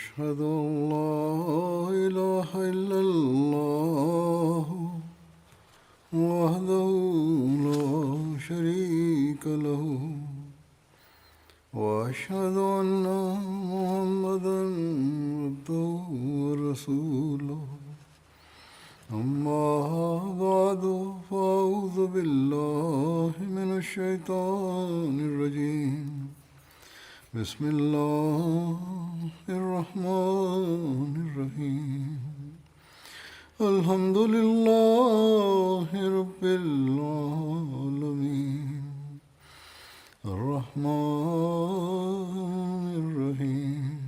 أشهد أن لا إله إلا الله وحده لا شريك له وأشهد أن محمدا عبده ورسوله أما بعد فأعوذ بالله من الشيطان الرجيم بسم الله الرحمن الرحيم الحمد لله رب العالمين الرحمن الرحيم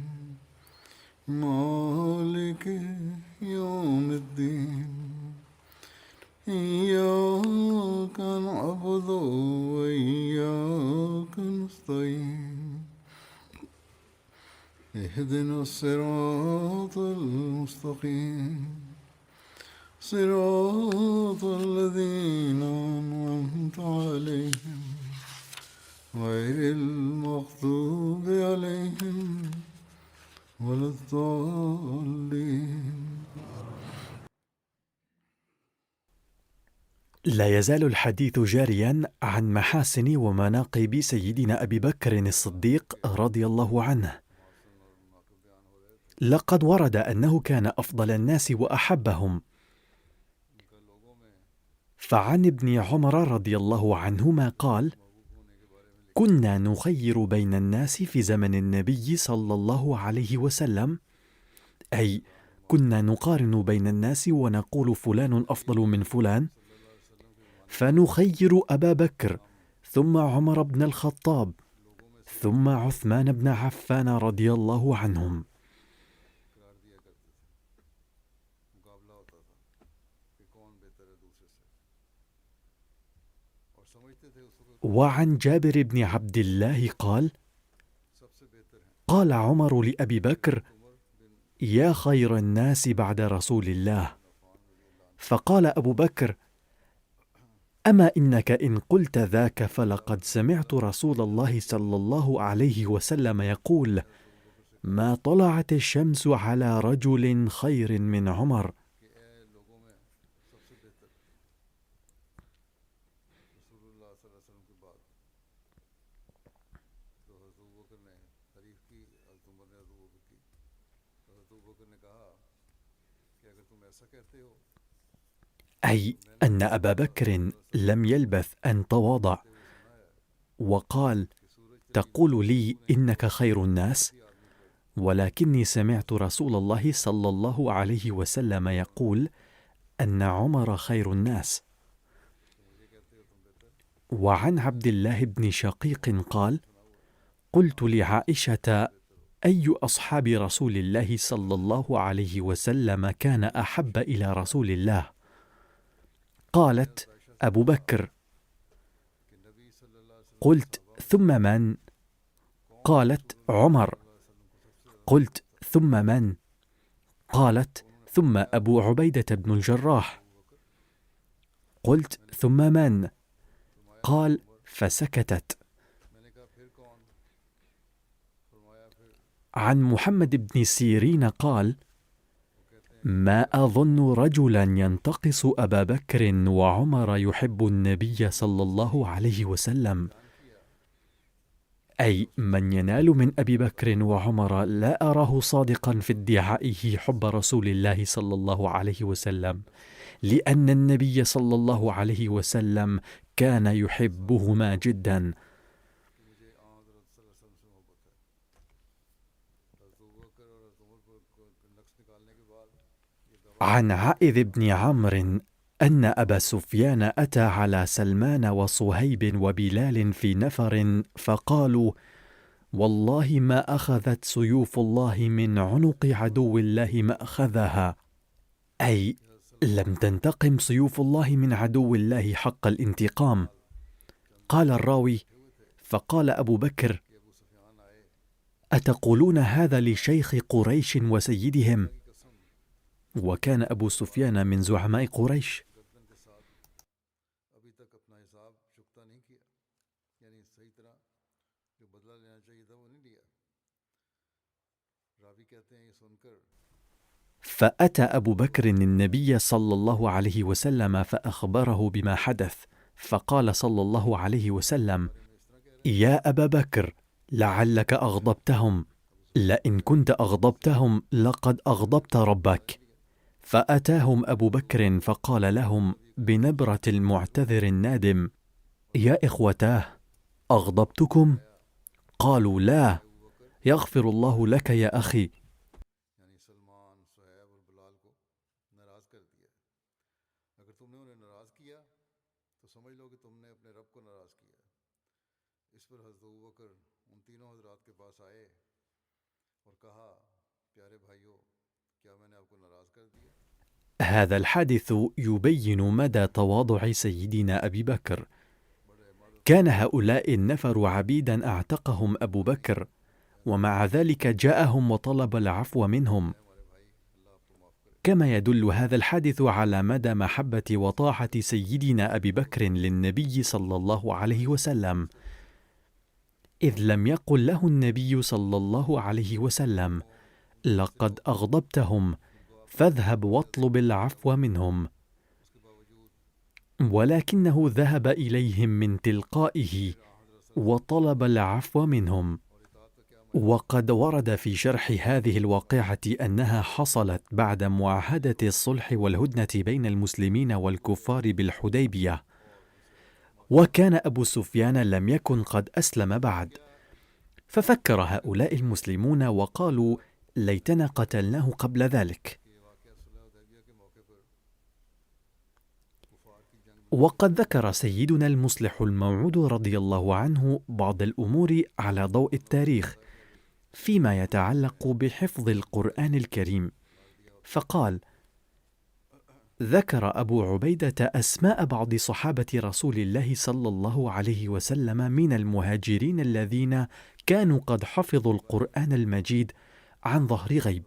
مالك يوم الدين إياك نعبد وإياك نستعين اهدنا الصراط المستقيم صراط الذين أنعمت عليهم غير المغضوب عليهم ولا الضالين. لا يزال الحديث جاريا عن محاسن ومناقب سيدنا أبي بكر الصديق رضي الله عنه. لقد ورد أنه كان أفضل الناس وأحبهم، فعن ابن عمر رضي الله عنهما قال: كنا نخير بين الناس في زمن النبي صلى الله عليه وسلم، أي كنا نقارن بين الناس ونقول فلان أفضل من فلان، فنخير أبا بكر ثم عمر بن الخطاب ثم عثمان بن عفان رضي الله عنهم. وعن جابر بن عبد الله قال: قال عمر لأبي بكر: يا خير الناس بعد رسول الله. فقال أبو بكر: أما إنك إن قلت ذاك فلقد سمعت رسول الله صلى الله عليه وسلم يقول: ما طلعت الشمس على رجل خير من عمر. أي أن أبا بكر لم يلبث أن تواضع وقال: تقول لي إنك خير الناس، ولكني سمعت رسول الله صلى الله عليه وسلم يقول أن عمر خير الناس. وعن عبد الله بن شقيق قال: قلت لعائشة: أي أصحاب رسول الله صلى الله عليه وسلم كان أحب إلى رسول الله؟ قالت: أبو بكر. قلت: ثم من؟ قالت: عمر. قلت: ثم من؟ قالت: ثم أبو عبيدة بن الجراح. قلت: ثم من؟ قال: فسكتت. عن محمد بن سيرين قال: ما أظن رجلا ينتقص أبا بكر وعمر يحب النبي صلى الله عليه وسلم، أي من ينال من أبي بكر وعمر لا أراه صادقا في ادعائه حب رسول الله صلى الله عليه وسلم، لأن النبي صلى الله عليه وسلم كان يحبهما جدا. عن عائذ بن عمرو أن أبا سفيان أتى على سلمان وصهيب وبلال في نفر فقالوا: والله ما أخذت سيوف الله من عنق عدو الله ما أخذها، أي لم تنتقم سيوف الله من عدو الله حق الانتقام. قال الراوي: فقال أبو بكر: أتقولون هذا لشيخ قريش وسيدهم؟ وكان أبو سفيان من زعماء قريش. فأتى أبو بكر النبي صلى الله عليه وسلم فأخبره بما حدث، فقال صلى الله عليه وسلم: يا أبا بكر، لعلك أغضبتهم، لئن كنت أغضبتهم لقد أغضبت ربك. فأتاهم أبو بكر فقال لهم بنبرة المعتذر النادم: يا إخوتاه، أغضبتكم؟ قالوا: لا. يغفر الله لك يا أخي. هذا الحادث يبين مدى تواضع سيدنا أبي بكر. كان هؤلاء النفر عبيدا أعتقهم أبو بكر، ومع ذلك جاءهم وطلب العفو منهم. كما يدل هذا الحادث على مدى محبة وطاعة سيدنا أبي بكر للنبي صلى الله عليه وسلم، إذ لم يقل له النبي صلى الله عليه وسلم: لقد أغضبتهم فاذهب واطلب العفو منهم، ولكنه ذهب إليهم من تلقائه وطلب العفو منهم. وقد ورد في شرح هذه الواقعة أنها حصلت بعد معاهدة الصلح والهدنة بين المسلمين والكفار بالحديبية، وكان أبو سفيان لم يكن قد أسلم بعد، ففكر هؤلاء المسلمون وقالوا: ليتنا قتلناه قبل ذلك. وقد ذكر سيدنا المصلح الموعود رضي الله عنه بعض الأمور على ضوء التاريخ فيما يتعلق بحفظ القرآن الكريم، فقال: ذكر أبو عبيدة أسماء بعض صحابة رسول الله صلى الله عليه وسلم من المهاجرين الذين كانوا قد حفظوا القرآن المجيد عن ظهر غيب،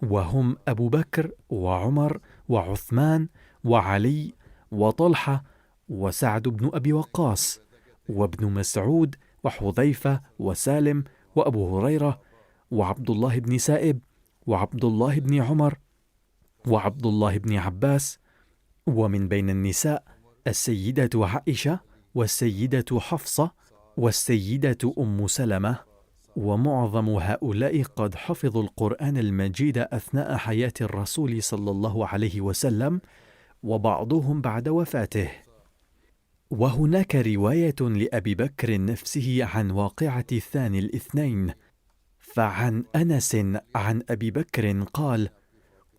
وهم أبو بكر وعمر وعثمان وعلي وطلحة وسعد بن أبي وقاص وابن مسعود وحذيفة وسالم وأبو هريرة وعبد الله بن سائب وعبد الله بن عمر وعبد الله بن عباس. ومن بين النساء السيدة عائشة والسيدة حفصة والسيدة أم سلمة. ومعظم هؤلاء قد حفظوا القرآن المجيد أثناء حياة الرسول صلى الله عليه وسلم، وبعضهم بعد وفاته. وهناك رواية لأبي بكر نفسه عن واقعة ثاني الاثنين، فعن أنس عن أبي بكر قال: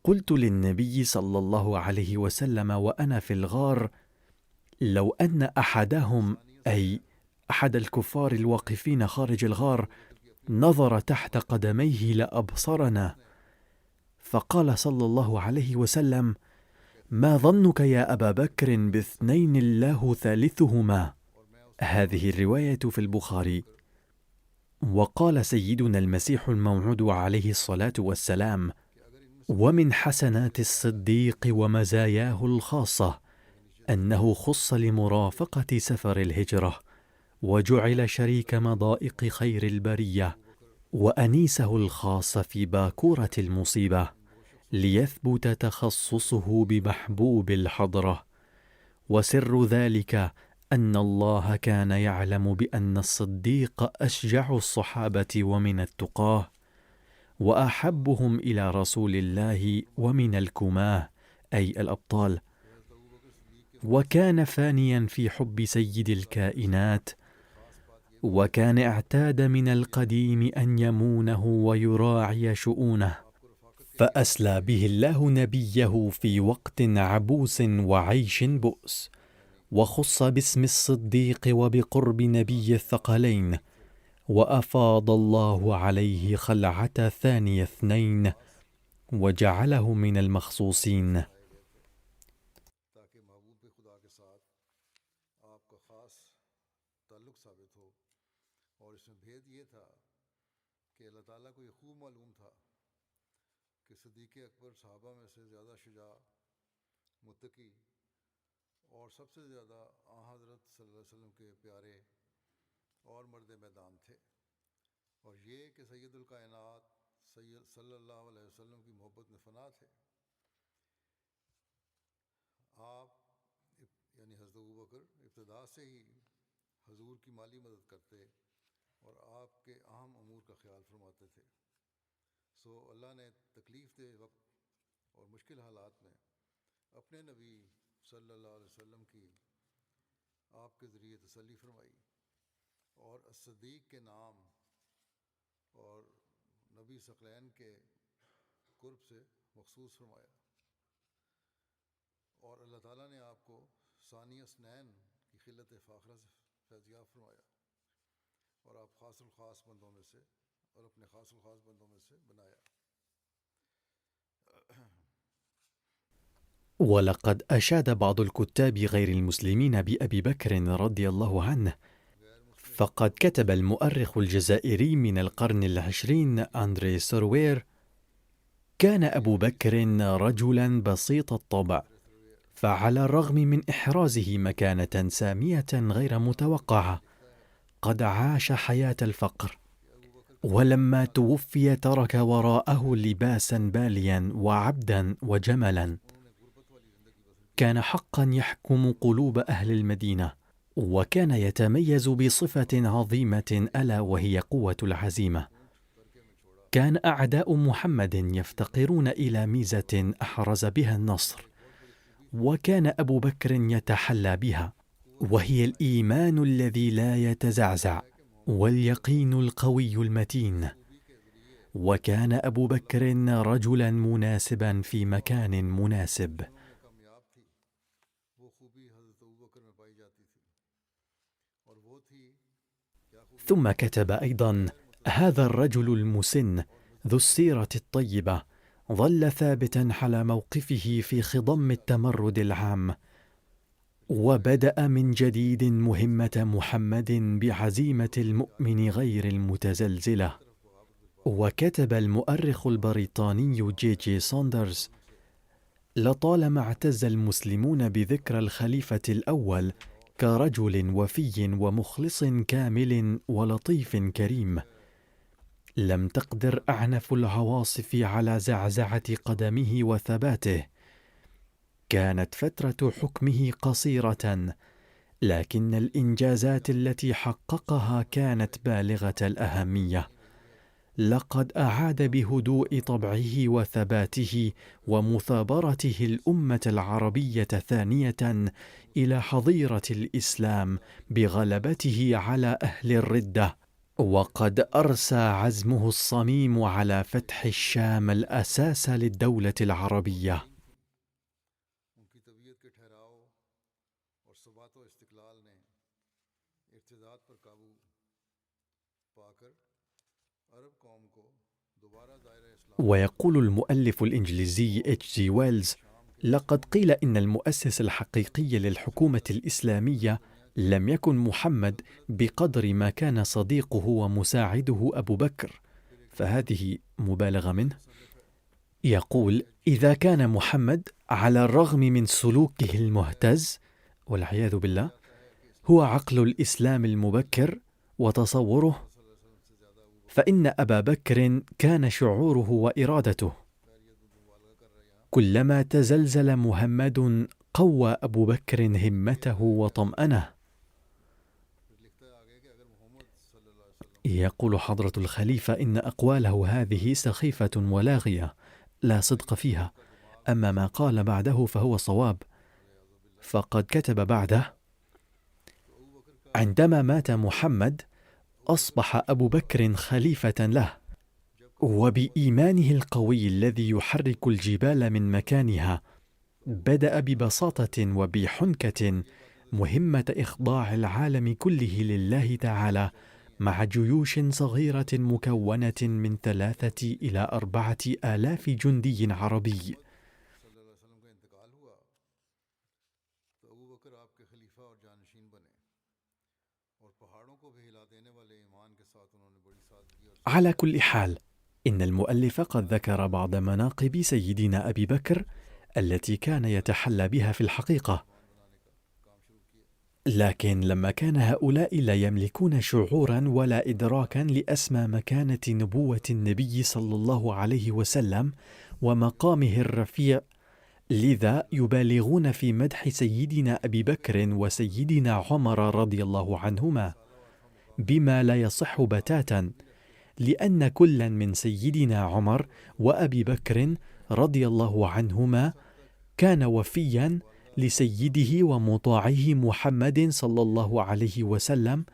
قلت للنبي صلى الله عليه وسلم وأنا في الغار: لو أن أحدهم، أي أحد الكفار الواقفين خارج الغار، نظر تحت قدميه لأبصرنا. فقال صلى الله عليه وسلم: ما ظنك يا أبا بكر باثنين الله ثالثهما؟ هذه الرواية في البخاري. وقال سيدنا المسيح الموعود عليه الصلاة والسلام: ومن حسنات الصديق ومزاياه الخاصة أنه خص لمرافقة سفر الهجرة، وجعل شريك مضائق خير البرية، وأنيسه الخاص في باكورة المصيبة، ليثبت تخصصه بمحبوب الحضرة. وسر ذلك أن الله كان يعلم بأن الصديق أشجع الصحابة ومن التقاه، وأحبهم إلى رسول الله ومن الكماه، أي الأبطال، وكان فانيا في حب سيد الكائنات، وكان اعتاد من القديم أن يمونه ويراعي شؤونه، فأسلى به الله نبيه في وقت عبوس وعيش بؤس، وخص باسم الصديق وبقرب نبي الثقلين، وأفاض الله عليه خلعة ثاني اثنين، وجعله من المخصوصين. اور سب سے زیادہ حضرت صلی اللہ علیہ وسلم کے پیارے اور مرد میدان تھے، اور یہ کہ سید الکائنات सैयद सल्लल्लाहु अलैहि वसल्लम की मोहब्बत में फना थे। आप यानी हज़रत अबू बकर इब्तिदा से ही हजूर की माली मदद करते और आपके अहम अमूर का ख्याल फरमाते थे। सो अल्लाह ने तकलीफ़ दे वक्त और मुश्किल हालात में अपने नबी सल्लल्लाहु अलैहि वसल्लम की आपके ज़रिए तसल्ली फरमाई और अस्सदीक़ के नाम और नबी सकलैन के कुर्ब से मखसूस फरमाया और अल्लाह ताला ने आपको सानी अस्नैन की खिलत फ़ाखरा से फैज़याब फरमाया और आप ख़ासुल ख़ास बंदों में से और अपने ख़ासुल ख़ास बंदों में से बनाया। ولقد أشاد بعض الكتاب غير المسلمين بأبي بكر رضي الله عنه، فقد كتب المؤرخ الجزائري من القرن العشرين أندري سروير: كان أبو بكر رجلا بسيط الطبع، فعلى الرغم من إحرازه مكانة سامية غير متوقعة قد عاش حياة الفقر، ولما توفي ترك وراءه لباسا باليا وعبدا وجملا. كان حقا يحكم قلوب أهل المدينة، وكان يتميز بصفة عظيمة ألا وهي قوة العزيمة. كان أعداء محمد يفتقرون إلى ميزة أحرز بها النصر، وكان أبو بكر يتحلى بها، وهي الإيمان الذي لا يتزعزع واليقين القوي المتين. وكان أبو بكر رجلا مناسبا في مكان مناسب. ثم كتب أيضا: هذا الرجل المسن ذو السيرة الطيبة ظل ثابتا على موقفه في خضم التمرد العام، وبدأ من جديد مهمة محمد بعزيمة المؤمن غير المتزلزلة. وكتب المؤرخ البريطاني جي ساندرز: لطالما اعتز المسلمون بذكرى الخليفة الأول كرجل وفي ومخلص كامل ولطيف كريم، لم تقدر أعنف العواصف على زعزعة قدمه وثباته. كانت فترة حكمه قصيرة، لكن الإنجازات التي حققها كانت بالغة الأهمية. لقد أعاد بهدوء طبعه وثباته ومثابرته الأمة العربية ثانية إلى حظيرة الإسلام بغلبته على أهل الردة، وقد أرسى عزمه الصميم على فتح الشام الأساس للدولة العربية. ويقول المؤلف الإنجليزي H.G. ويلز: لقد قيل إن المؤسس الحقيقي للحكومة الإسلامية لم يكن محمد بقدر ما كان صديقه ومساعده أبو بكر، فهذه مبالغة منه. يقول: إذا كان محمد على الرغم من سلوكه المهتز والعياذ بالله هو عقل الإسلام المبكر وتصوره، فإن أبا بكر كان شعوره وإرادته. كلما تزلزل محمد قوى أبو بكر همته وطمأنه. يقول حضرة الخليفة إن أقواله هذه سخيفة ولاغية لا صدق فيها، أما ما قال بعده فهو صواب. فقد كتب بعده: عندما مات محمد أصبح أبو بكر خليفة له، وبإيمانه القوي الذي يحرك الجبال من مكانها بدأ ببساطة وبحنكة مهمة إخضاع العالم كله لله تعالى، مع جيوش صغيرة مكونة من 3 إلى 4 آلاف جندي عربي. على كل حال، إن المؤلف قد ذكر بعض مناقب سيدنا أبي بكر التي كان يتحلى بها في الحقيقة، لكن لما كان هؤلاء لا يملكون شعورا ولا إدراكا لأسمى مكانة نبوة النبي صلى الله عليه وسلم ومقامه الرفيع، لذا يبالغون في مدح سيدنا أبي بكر وسيدنا عمر رضي الله عنهما بما لا يصح بتاتا، لأن كلا من سيدنا عمر وأبي بكر رضي الله عنهما كان وفيا لسيده ومطاعه محمد صلى الله عليه وسلم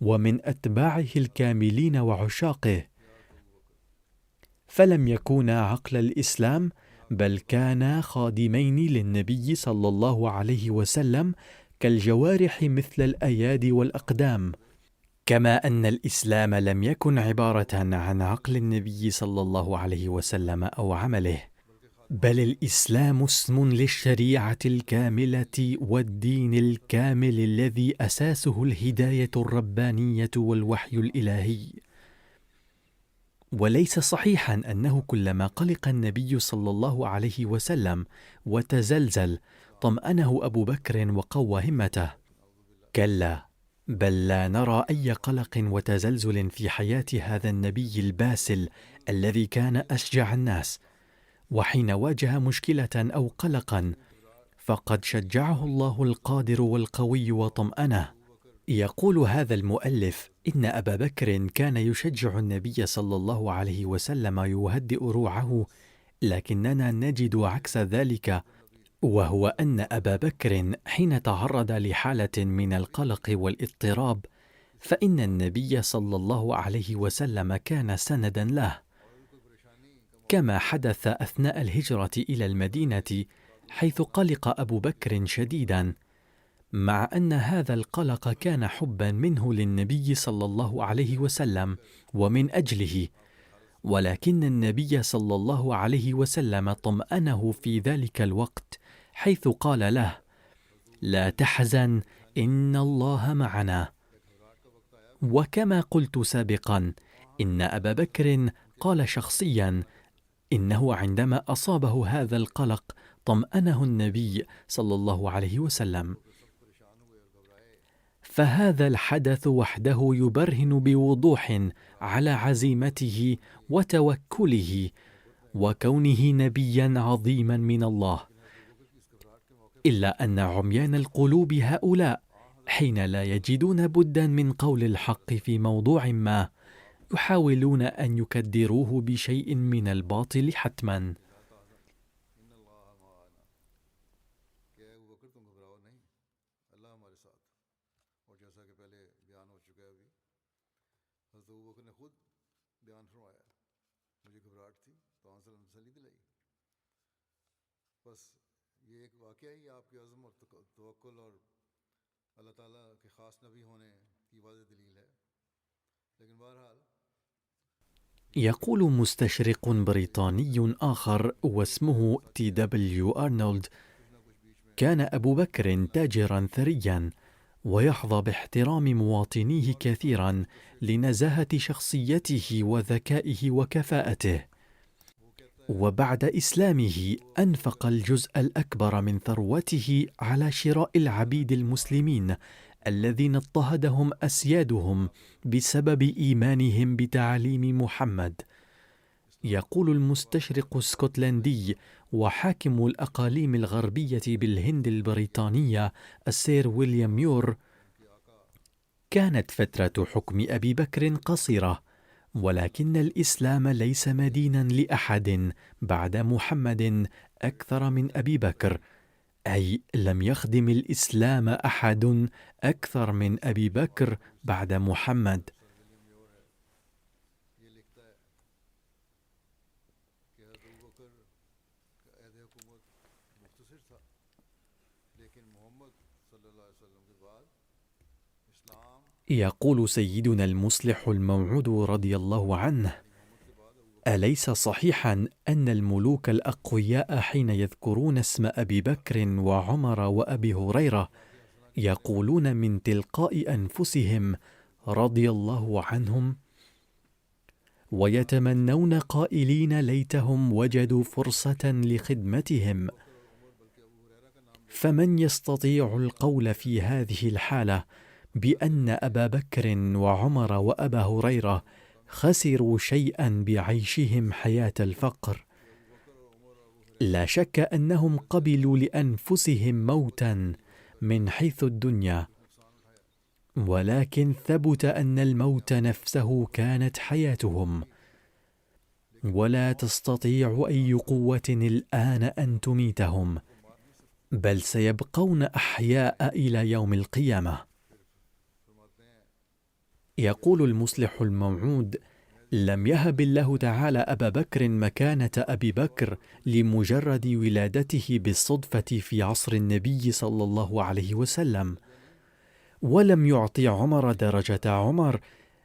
ومن أتباعه الكاملين وعشاقه، فلم يكونا عقل الإسلام بل كانا خادمين للنبي صلى الله عليه وسلم كالجوارح مثل الأيادي والأقدام، كما أن الإسلام لم يكن عبارة عن عقل النبي صلى الله عليه وسلم أو عمله، بل الإسلام اسم للشريعة الكاملة والدين الكامل الذي أساسه الهداية الربانية والوحي الإلهي. وليس صحيحا أنه كلما قلق النبي صلى الله عليه وسلم وتزلزل طمأنه أبو بكر وقوى همته، كلا، بل لا نرى أي قلق وتزلزل في حياة هذا النبي الباسل الذي كان أشجع الناس، وحين واجه مشكلة أو قلقا فقد شجعه الله القادر والقوي وطمأنه. يقول هذا المؤلف إن أبا بكر كان يشجع النبي صلى الله عليه وسلم يهدئ روعه، لكننا نجد عكس ذلك، وهو أن أبا بكر حين تعرض لحالة من القلق والاضطراب فإن النبي صلى الله عليه وسلم كان سندا له، كما حدث أثناء الهجرة إلى المدينة حيث قلق أبو بكر شديدا، مع أن هذا القلق كان حبا منه للنبي صلى الله عليه وسلم ومن أجله، ولكن النبي صلى الله عليه وسلم طمأنه في ذلك الوقت حيث قال له: لا تحزن إن الله معنا. وكما قلت سابقا إن أبا بكر قال شخصيا إنه عندما أصابه هذا القلق طمأنه النبي صلى الله عليه وسلم، فهذا الحدث وحده يبرهن بوضوح على عزيمته وتوكله وكونه نبيا عظيما من الله، إلا أن عميان القلوب هؤلاء حين لا يجدون بدا من قول الحق في موضوع ما يحاولون أن يكدروه بشيء من الباطل حتما. يقول مستشرق بريطاني آخر واسمه T.W. أرنولد: كان أبو بكر تاجرا ثريا ويحظى باحترام مواطنيه كثيرا لنزاهة شخصيته وذكائه وكفاءته، وبعد إسلامه أنفق الجزء الأكبر من ثروته على شراء العبيد المسلمين الذين اضطهدهم أسيادهم بسبب إيمانهم بتعاليم محمد. يقول المستشرق السكوتلندي وحاكم الأقاليم الغربية بالهند البريطانية السير ويليام ميور: كانت فترة حكم أبي بكر قصيرة، ولكن الإسلام ليس مدينا لأحد بعد محمد أكثر من أبي بكر، أي لم يخدم الإسلام أحد أكثر من أبي بكر بعد محمد. يقول سيدنا المصلح الموعود رضي الله عنه: أليس صحيحا أن الملوك الأقوياء حين يذكرون اسم أبي بكر وعمر وأبي هريرة يقولون من تلقاء أنفسهم رضي الله عنهم، ويتمنون قائلين ليتهم وجدوا فرصة لخدمتهم، فمن يستطيع القول في هذه الحالة بأن أبا بكر وعمر وأبا هريرة خسروا شيئا بعيشهم حياة الفقر؟ لا شك أنهم قبلوا لأنفسهم موتا من حيث الدنيا، ولكن ثبت أن الموت نفسه كانت حياتهم، ولا تستطيع أي قوة الآن أن تميتهم، بل سيبقون أحياء إلى يوم القيامة. يقول المصلح الموعود: لم يهب الله تعالى أبا بكر مكانة أبي بكر لمجرد ولادته بالصدفة في عصر النبي صلى الله عليه وسلم، ولم يعطي عمر درجة عمر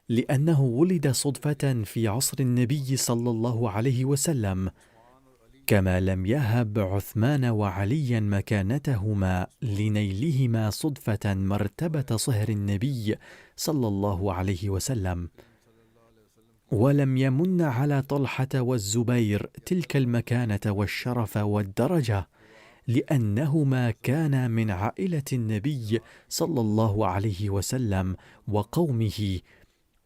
لأنه ولد صدفة في عصر النبي صلى الله عليه وسلم، كما لم يهب عثمان وعليا مكانتهما لنيلهما صدفة مرتبة صهر النبي صلى الله عليه وسلم، ولم يمن على طلحة والزبير تلك المكانة والشرف والدرجة لأنهما كانا من عائلة النبي صلى الله عليه وسلم وقومه،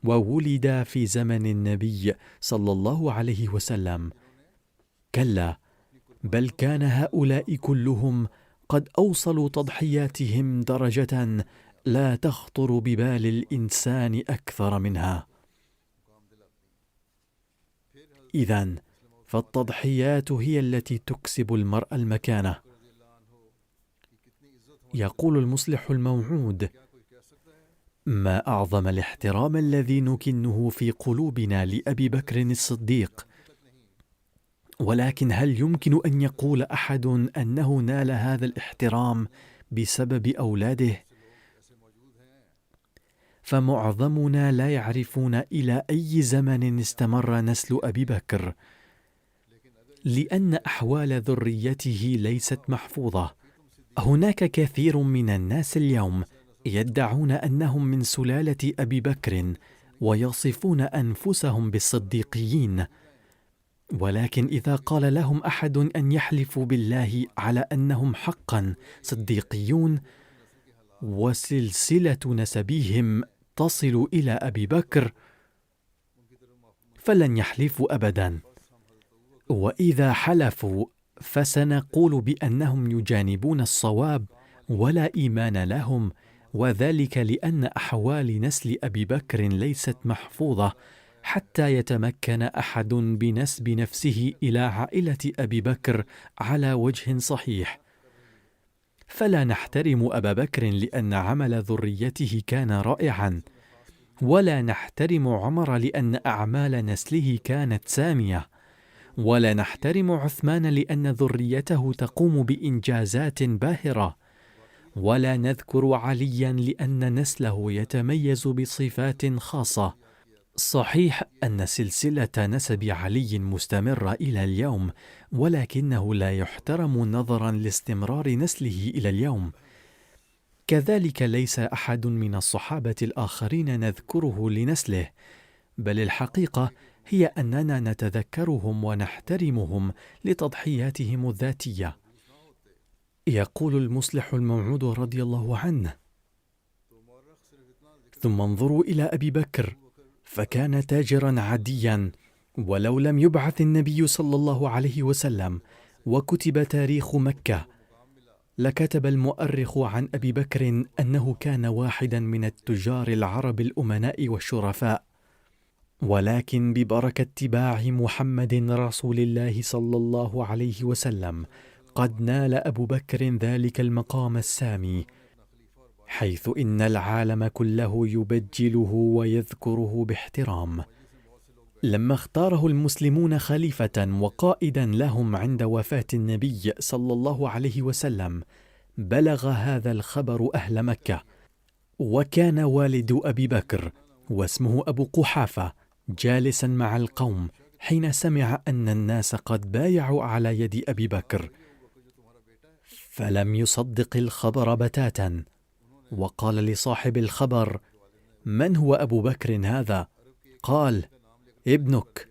وولدا في زمن النبي صلى الله عليه وسلم. كلا، بل كان هؤلاء كلهم قد أوصلوا تضحياتهم درجة لا تخطر ببال الإنسان أكثر منها. إذن فالتضحيات هي التي تكسب المرء المكانة. يقول المصلح الموعود: ما أعظم الاحترام الذي نكنه في قلوبنا لأبي بكر الصديق، ولكن هل يمكن أن يقول أحد أنه نال هذا الاحترام بسبب أولاده؟ فمعظمنا لا يعرفون إلى أي زمن استمر نسل أبي بكر، لأن أحوال ذريته ليست محفوظة. هناك كثير من الناس اليوم يدعون أنهم من سلالة أبي بكر ويصفون أنفسهم بالصديقيين، ولكن إذا قال لهم أحد أن يحلفوا بالله على أنهم حقا صديقيون وسلسلة نسبهم تصل إلى أبي بكر، فلن يحلفوا أبدا، وإذا حلفوا فسنقول بأنهم يجانبون الصواب ولا إيمان لهم، وذلك لأن أحوال نسل أبي بكر ليست محفوظة حتى يتمكن أحد بنسب نفسه إلى عائلة أبي بكر على وجه صحيح. فلا نحترم أبا بكر لأن عمل ذريته كان رائعا، ولا نحترم عمر لأن أعمال نسله كانت سامية، ولا نحترم عثمان لأن ذريته تقوم بإنجازات باهرة، ولا نذكر عليا لأن نسله يتميز بصفات خاصة. صحيح أن سلسلة نسب علي مستمرة إلى اليوم، ولكنه لا يحترم نظرا لاستمرار نسله إلى اليوم. كذلك ليس أحد من الصحابة الآخرين نذكره لنسله، بل الحقيقة هي أننا نتذكرهم ونحترمهم لتضحياتهم الذاتية. يقول المصلح الموعود رضي الله عنه: ثم انظروا إلى أبي بكر، فكان تاجرا عاديا، ولو لم يبعث النبي صلى الله عليه وسلم وكتب تاريخ مكة لكتب المؤرخ عن أبي بكر أنه كان واحدا من التجار العرب الأمناء والشرفاء، ولكن ببركة اتباع محمد رسول الله صلى الله عليه وسلم قد نال أبو بكر ذلك المقام السامي، حيث إن العالم كله يبجله ويذكره باحترام. لما اختاره المسلمون خليفة وقائدا لهم عند وفاة النبي صلى الله عليه وسلم، بلغ هذا الخبر أهل مكة، وكان والد أبي بكر واسمه أبو قحافة جالسا مع القوم حين سمع أن الناس قد بايعوا على يد أبي بكر، فلم يصدق الخبر بتاتا، وقال لصاحب الخبر: من هو أبو بكر هذا؟ قال: ابنك.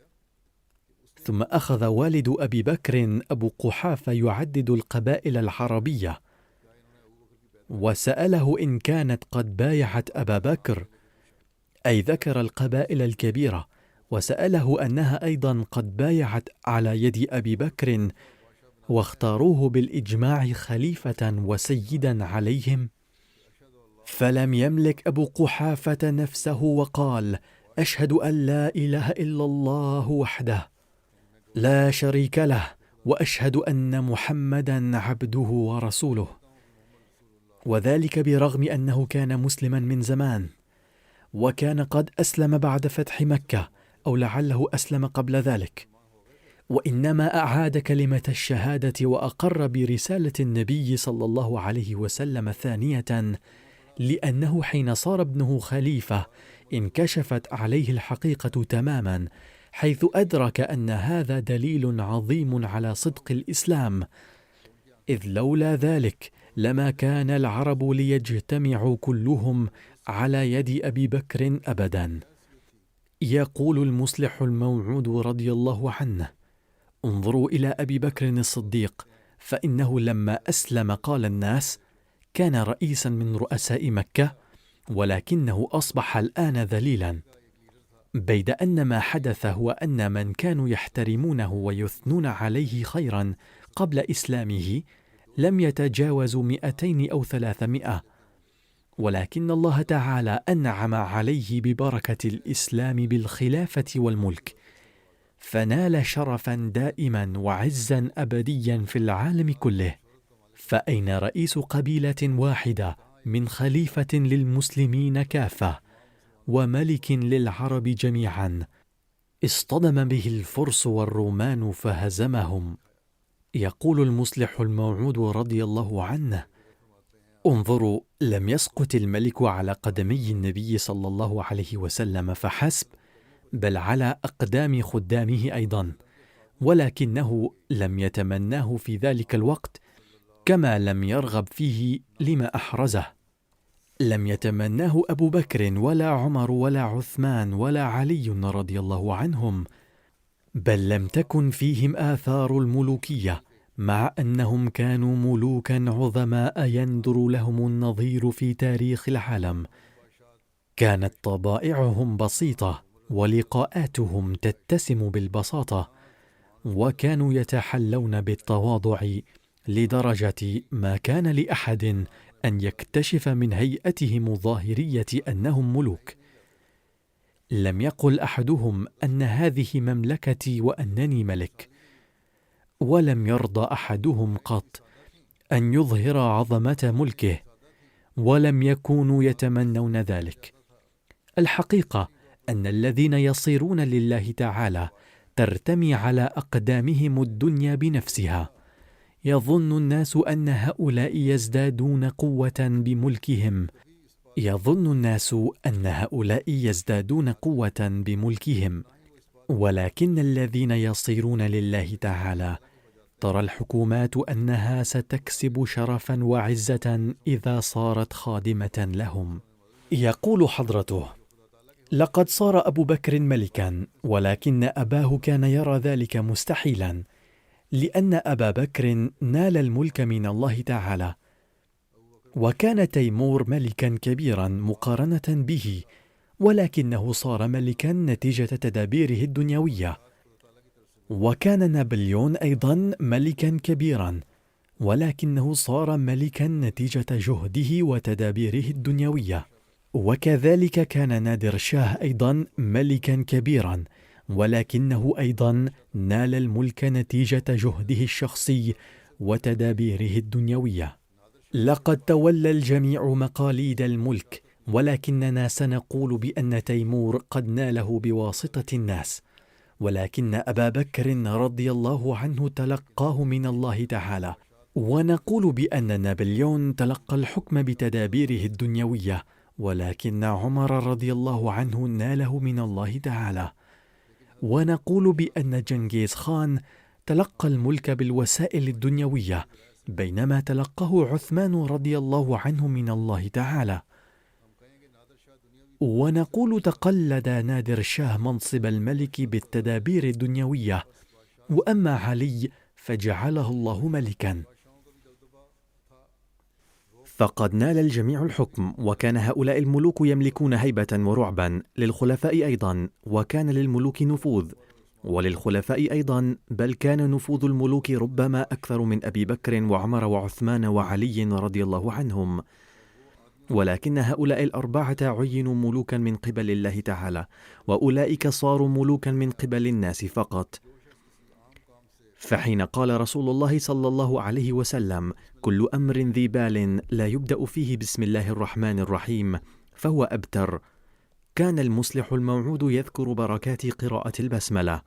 ثم أخذ والد أبي بكر أبو قحافة يعدد القبائل العربية، وسأله إن كانت قد بايعت أبا بكر، أي ذكر القبائل الكبيرة، وسأله أنها أيضا قد بايعت على يد أبي بكر واختاروه بالإجماع خليفة وسيدا عليهم. فلم يملك أبو قحافة نفسه وقال: أشهد أن لا إله إلا الله وحده لا شريك له، وأشهد أن محمدا عبده ورسوله. وذلك برغم أنه كان مسلما من زمان، وكان قد أسلم بعد فتح مكة، أو لعله أسلم قبل ذلك، وإنما أعاد كلمة الشهادة وأقر برسالة النبي صلى الله عليه وسلم ثانية، لأنه حين صار ابنه خليفة انكشفت عليه الحقيقة تماما، حيث أدرك أن هذا دليل عظيم على صدق الإسلام، إذ لولا ذلك لما كان العرب ليجتمعوا كلهم على يد أبي بكر أبدا. يقول المصلح الموعود رضي الله عنه: انظروا إلى أبي بكر الصديق، فإنه لما أسلم قال الناس كان رئيسا من رؤساء مكة، ولكنه أصبح الآن ذليلا، بيد أن ما حدث هو أن من كانوا يحترمونه ويثنون عليه خيرا قبل إسلامه لم يتجاوزوا 200 أو 300، ولكن الله تعالى أنعم عليه ببركة الإسلام بالخلافة والملك، فنال شرفا دائما وعزا أبديا في العالم كله. فأين رئيس قبيلة واحدة من خليفة للمسلمين كافة وملك للعرب جميعا اصطدم به الفرس والرومان فهزمهم؟ يقول المصلح الموعود رضي الله عنه: انظروا، لم يسقط الملك على قدمي النبي صلى الله عليه وسلم فحسب، بل على أقدام خدامه أيضا، ولكنه لم يتمناه في ذلك الوقت، كما لم يرغب فيه لما أحرزه. لم يتمناه أبو بكر ولا عمر ولا عثمان ولا علي رضي الله عنهم، بل لم تكن فيهم آثار الملوكية، مع أنهم كانوا ملوكا عظماء يندر لهم النظير في تاريخ العالم. كانت طبائعهم بسيطة ولقاءاتهم تتسم بالبساطة، وكانوا يتحلون بالتواضع لدرجة ما كان لأحد أن يكتشف من هيئتهم الظاهرية أنهم ملوك. لم يقل أحدهم أن هذه مملكتي وأنني ملك، ولم يرضى أحدهم قط أن يظهر عظمة ملكه، ولم يكونوا يتمنون ذلك. الحقيقة أن الذين يصيرون لله تعالى ترتمي على أقدامهم الدنيا بنفسها. يظن الناس أن هؤلاء يزدادون قوة بملكهم، ولكن الذين يصيرون لله تعالى ترى الحكومات أنها ستكسب شرفا وعزة إذا صارت خادمة لهم. يقول حضرته: لقد صار أبو بكر ملكا، ولكن أباه كان يرى ذلك مستحيلا، لأن أبا بكر نال الملك من الله تعالى، وكان تيمور ملكا كبيرا مقارنة به، ولكنه صار ملكا نتيجة تدابيره الدنيوية. وكان نابليون أيضا ملكا كبيرا، ولكنه صار ملكا نتيجة جهده وتدابيره الدنيوية. وكذلك كان نادر شاه أيضا ملكا كبيرا، ولكنه أيضا نال الملك نتيجة جهده الشخصي وتدابيره الدنيوية. لقد تولى الجميع مقاليد الملك، ولكننا سنقول بأن تيمور قد ناله بواسطة الناس، ولكن أبا بكر رضي الله عنه تلقاه من الله تعالى. ونقول بأن نابليون تلقى الحكم بتدابيره الدنيوية، ولكن عمر رضي الله عنه ناله من الله تعالى. ونقول بأن جنكيز خان تلقى الملك بالوسائل الدنيوية، بينما تلقاه عثمان رضي الله عنه من الله تعالى. ونقول تقلد نادر شاه منصب الملك بالتدابير الدنيوية، وأما علي فجعله الله ملكا. فقد نال الجميع الحكم، وكان هؤلاء الملوك يملكون هيبة ورعبا، للخلفاء أيضا، وكان للملوك نفوذ، وللخلفاء أيضا، بل كان نفوذ الملوك ربما أكثر من أبي بكر وعمر وعثمان وعلي رضي الله عنهم. ولكن هؤلاء الأربعة عينوا ملوكا من قبل الله تعالى، وأولئك صاروا ملوكا من قبل الناس فقط. فحين قال رسول الله صلى الله عليه وسلم: كل أمر ذي بال لا يبدأ فيه بسم الله الرحمن الرحيم فهو أبتر، كان المصلح الموعود يذكر بركات قراءة البسملة،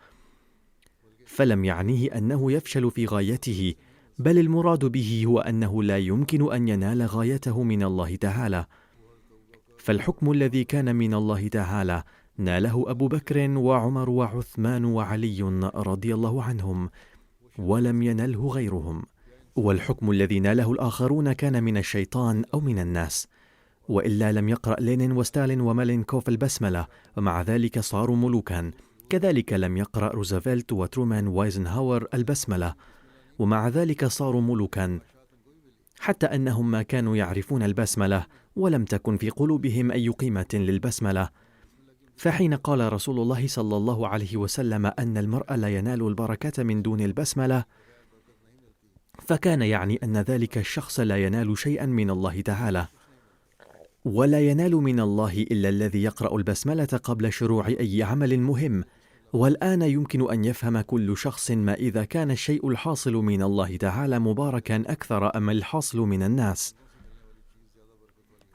فلم يعنيه أنه يفشل في غايته، بل المراد به هو أنه لا يمكن أن ينال غايته من الله تعالى. فالحكم الذي كان من الله تعالى ناله أبو بكر وعمر وعثمان وعلي رضي الله عنهم، ولم ينله غيرهم. والحكم الذي ناله الآخرون كان من الشيطان أو من الناس، وإلا لم يقرأ لينين وستالين ومالينكوف البسملة، ومع ذلك صاروا ملوكا. كذلك لم يقرأ روزفلت وترومان وايزنهاور البسملة، ومع ذلك صاروا ملوكا، حتى أنهم ما كانوا يعرفون البسملة، ولم تكن في قلوبهم أي قيمة للبسملة. فحين قال رسول الله صلى الله عليه وسلم أن المرء لا ينال البركة من دون البسملة، فكان يعني أن ذلك الشخص لا ينال شيئا من الله تعالى، ولا ينال من الله إلا الذي يقرأ البسملة قبل شروع أي عمل مهم. والآن يمكن أن يفهم كل شخص ما إذا كان الشيء الحاصل من الله تعالى مباركا أكثر أم الحاصل من الناس.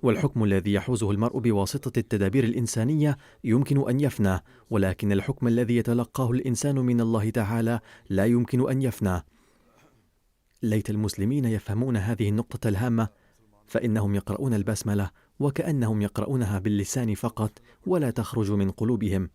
والحكم الذي يحوزه المرء بواسطة التدابير الإنسانية يمكن أن يفنى، ولكن الحكم الذي يتلقاه الإنسان من الله تعالى لا يمكن أن يفنى. ليت المسلمين يفهمون هذه النقطة الهامة، فإنهم يقرؤون البسملة وكأنهم يقرؤونها باللسان فقط ولا تخرج من قلوبهم.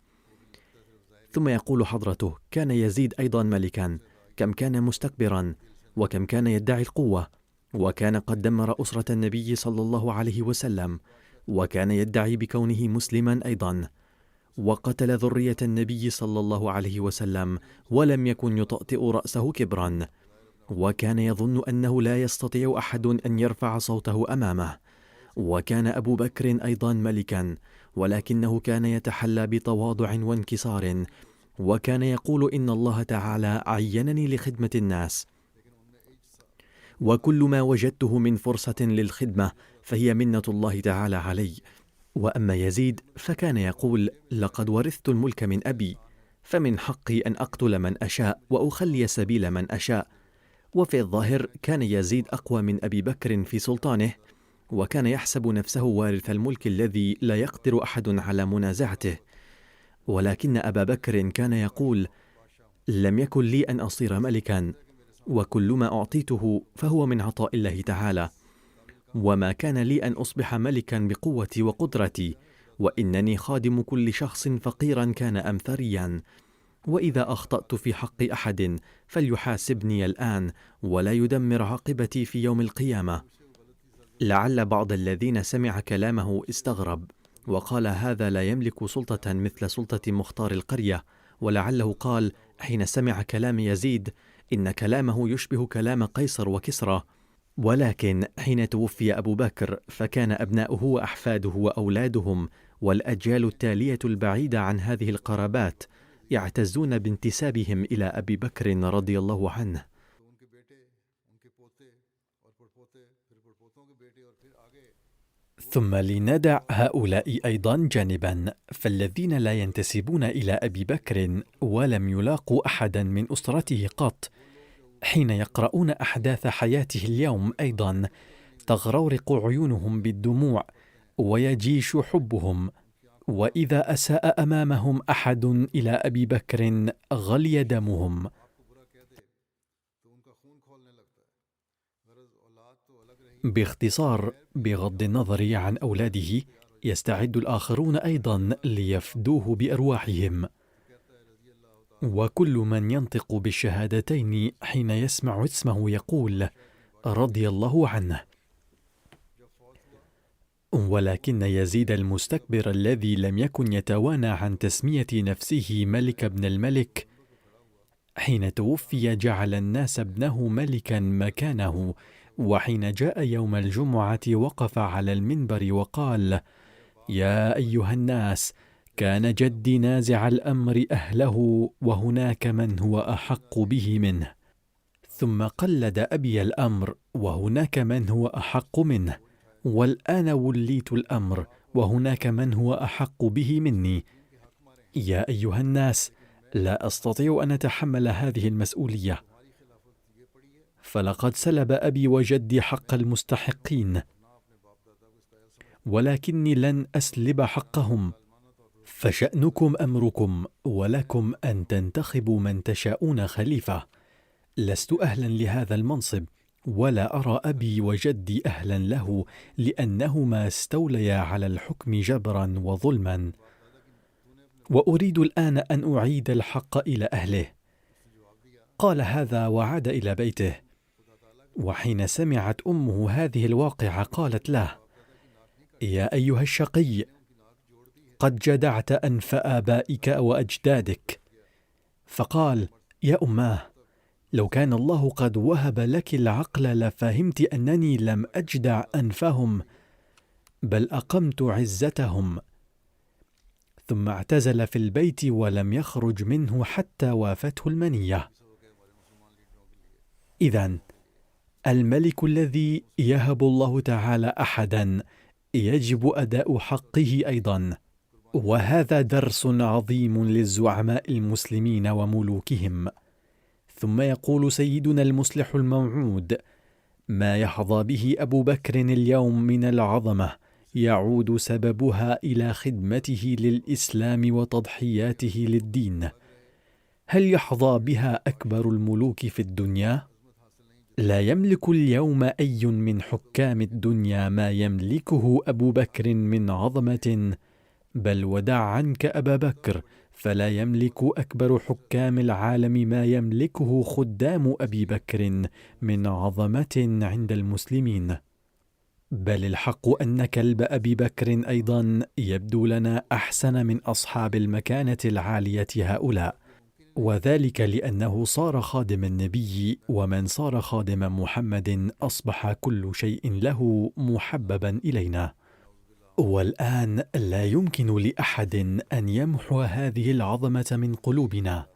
ثم يقول حضرته: كان يزيد أيضا ملكا، كم كان مستكبرا، وكم كان يدعي القوة، وكان قد دمر أسرة النبي صلى الله عليه وسلم، وكان يدعي بكونه مسلما أيضا، وقتل ذرية النبي صلى الله عليه وسلم، ولم يكن يطأطئ رأسه كبرا، وكان يظن أنه لا يستطيع أحد أن يرفع صوته أمامه. وكان أبو بكر أيضا ملكا، ولكنه كان يتحلى بتواضع وانكسار، وكان يقول: إن الله تعالى عينني لخدمة الناس، وكل ما وجدته من فرصة للخدمة فهي منة الله تعالى علي. وأما يزيد فكان يقول: لقد ورثت الملك من أبي، فمن حقي أن أقتل من أشاء وأخلي سبيل من أشاء. وفي الظاهر كان يزيد أقوى من أبي بكر في سلطانه، وكان يحسب نفسه وارث الملك الذي لا يقدر أحد على منازعته. ولكن أبا بكر كان يقول: لم يكن لي أن أصير ملكا، وكل ما أعطيته فهو من عطاء الله تعالى، وما كان لي أن أصبح ملكا بقوتي وقدرتي، وإنني خادم كل شخص فقيرا كان أم ثريا، وإذا أخطأت في حق أحد فليحاسبني الآن ولا يدمر عاقبتي في يوم القيامة. لعل بعض الذين سمع كلامه استغرب وقال: هذا لا يملك سلطة مثل سلطة مختار القرية. ولعله قال حين سمع كلام يزيد: إن كلامه يشبه كلام قيصر وكسرى. ولكن حين توفي أبو بكر فكان أبناؤه وأحفاده وأولادهم والأجيال التالية البعيدة عن هذه القرابات يعتزون بانتسابهم إلى أبي بكر رضي الله عنه. ثم لندع هؤلاء أيضا جانبا، فالذين لا ينتسبون إلى أبي بكر ولم يلاقوا أحدا من أسرته قط، حين يقرؤون أحداث حياته اليوم أيضا تغرورق عيونهم بالدموع ويجيش حبهم، وإذا أساء أمامهم أحد إلى أبي بكر غلي دمهم. باختصار، بغض النظر عن أولاده، يستعد الآخرون أيضا ليفدوه بأرواحهم، وكل من ينطق بالشهادتين حين يسمع اسمه يقول: رضي الله عنه. ولكن يزيد المستكبر الذي لم يكن يتوانى عن تسمية نفسه ملك ابن الملك، حين توفي جعل الناس ابنه ملكا مكانه، وحين جاء يوم الجمعة وقف على المنبر وقال: يا أيها الناس، كان جدي نازع الأمر أهله، وهناك من هو أحق به منه، ثم قلد أبي الأمر، وهناك من هو أحق منه، والآن وليت الأمر، وهناك من هو أحق به مني. يا أيها الناس، لا أستطيع أن أتحمل هذه المسؤولية، فلقد سلب أبي وجدي حق المستحقين، ولكني لن أسلب حقهم، فشأنكم أمركم، ولكم أن تنتخبوا من تشاءون خليفة. لست أهلا لهذا المنصب، ولا أرى أبي وجدي أهلا له، لأنهما استوليا على الحكم جبرا وظلما، وأريد الآن أن أعيد الحق إلى أهله. قال هذا وعاد إلى بيته. وحين سمعت أمه هذه الواقعة قالت له: يا أيها الشقي، قد جدعت أنف آبائك وأجدادك. فقال: يا أماه، لو كان الله قد وهب لك العقل لفهمت أنني لم أجدع أنفهم، بل أقمت عزتهم. ثم اعتزل في البيت ولم يخرج منه حتى وافته المنية. إذن الملك الذي يهب الله تعالى أحدا يجب أداء حقه أيضا، وهذا درس عظيم للزعماء المسلمين وملوكهم. ثم يقول سيدنا المصلح الموعود: ما يحظى به أبو بكر اليوم من العظمة يعود سببها إلى خدمته للإسلام وتضحياته للدين. هل يحظى بها أكبر الملوك في الدنيا؟ لا يملك اليوم أي من حكام الدنيا ما يملكه أبو بكر من عظمة، بل ودع عنك أبا بكر، فلا يملك أكبر حكام العالم ما يملكه خدام أبي بكر من عظمة عند المسلمين. بل الحق أن كلب أبي بكر أيضا يبدو لنا أحسن من أصحاب المكانة العالية هؤلاء، وذلك لأنه صار خادم النبي، ومن صار خادم محمد أصبح كل شيء له محببا إلينا. والآن لا يمكن لأحد أن يمحو هذه العظمة من قلوبنا.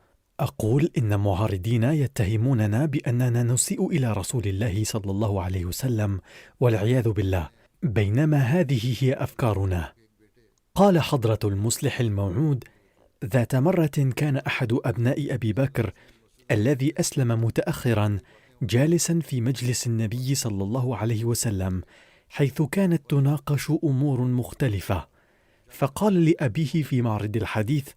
أقول إن معارضينا يتهموننا بأننا نسيء إلى رسول الله صلى الله عليه وسلم والعياذ بالله، بينما هذه هي أفكارنا. قال حضرة المصلح الموعود: ذات مرة كان أحد أبناء أبي بكر الذي أسلم متأخرا جالسا في مجلس النبي صلى الله عليه وسلم، حيث كانت تناقش أمور مختلفة، فقال لأبيه في معرض الحديث: